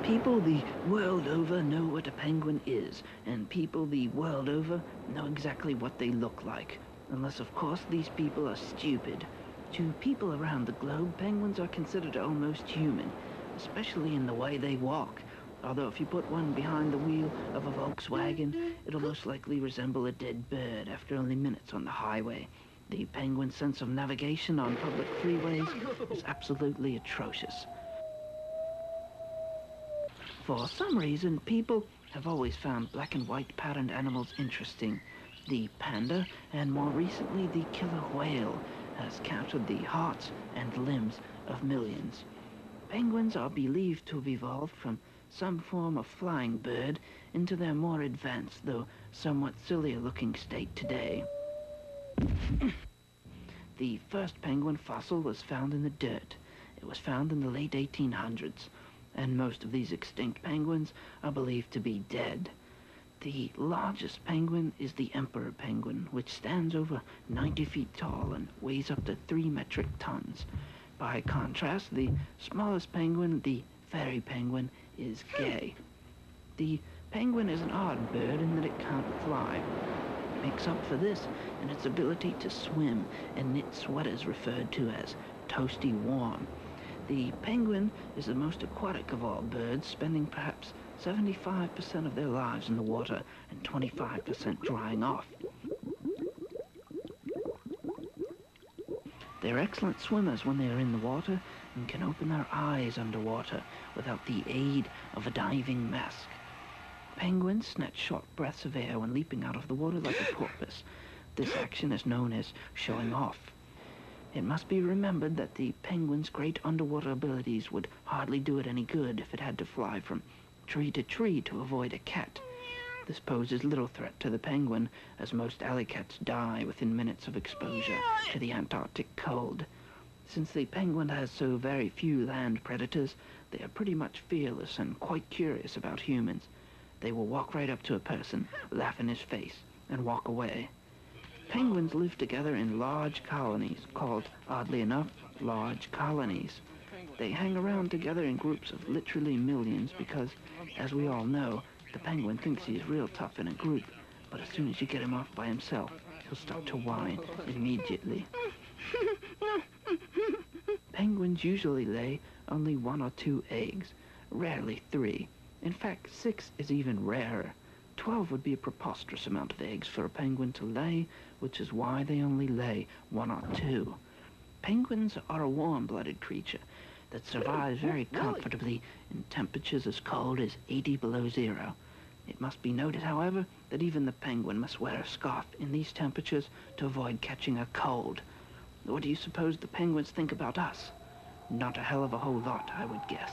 People the world over know what a penguin is, and people the world over know exactly what they look like. Unless, of course, these people are stupid. To people around the globe, penguins are considered almost human, especially in the way they walk. Although if you put one behind the wheel of a Volkswagen, it'll most likely resemble a dead bird after only minutes on the highway. The penguin's sense of navigation on public freeways is absolutely atrocious. For some reason, people have always found black and white patterned animals interesting. The panda, and more recently the killer whale, has captured the hearts and limbs of millions. Penguins are believed to have evolved from some form of flying bird into their more advanced, though somewhat sillier-looking state today. The first penguin fossil was found in the dirt. It was found in the late 1800s. And most of these extinct penguins are believed to be dead. The largest penguin is the emperor penguin, which stands over 90 feet tall and weighs up to 3 metric tons. By contrast, the smallest penguin, the fairy penguin, is gay. The penguin is an odd bird in that it can't fly. It makes up for this in its ability to swim and knit sweaters referred to as toasty warm. The penguin is the most aquatic of all birds, spending perhaps 75% of their lives in the water and 25% drying off. They're excellent swimmers when they are in the water and can open their eyes underwater without the aid of a diving mask. Penguins snatch short breaths of air when leaping out of the water like a porpoise. This action is known as showing off. It must be remembered that the penguin's great underwater abilities would hardly do it any good if it had to fly from tree to tree to avoid a cat. This poses little threat to the penguin, as most alley cats die within minutes of exposure to the Antarctic cold. Since the penguin has so very few land predators, they are pretty much fearless and quite curious about humans. They will walk right up to a person, laugh in his face, and walk away. Penguins live together in large colonies, called, oddly enough, large colonies. They hang around together in groups of literally millions because, as we all know, the penguin thinks he's real tough in a group, but as soon as you get him off by himself, he'll start to whine immediately. Penguins usually lay only 1 or 2 eggs, rarely 3. In fact, 6 is even rarer. 12 would be a preposterous amount of eggs for a penguin to lay, which is why they only lay 1 or 2. Penguins are a warm-blooded creature that survives very comfortably in temperatures as cold as 80 below zero. It must be noted, however, that even the penguin must wear a scarf in these temperatures to avoid catching a cold. What do you suppose the penguins think about us? Not a hell of a whole lot, I would guess.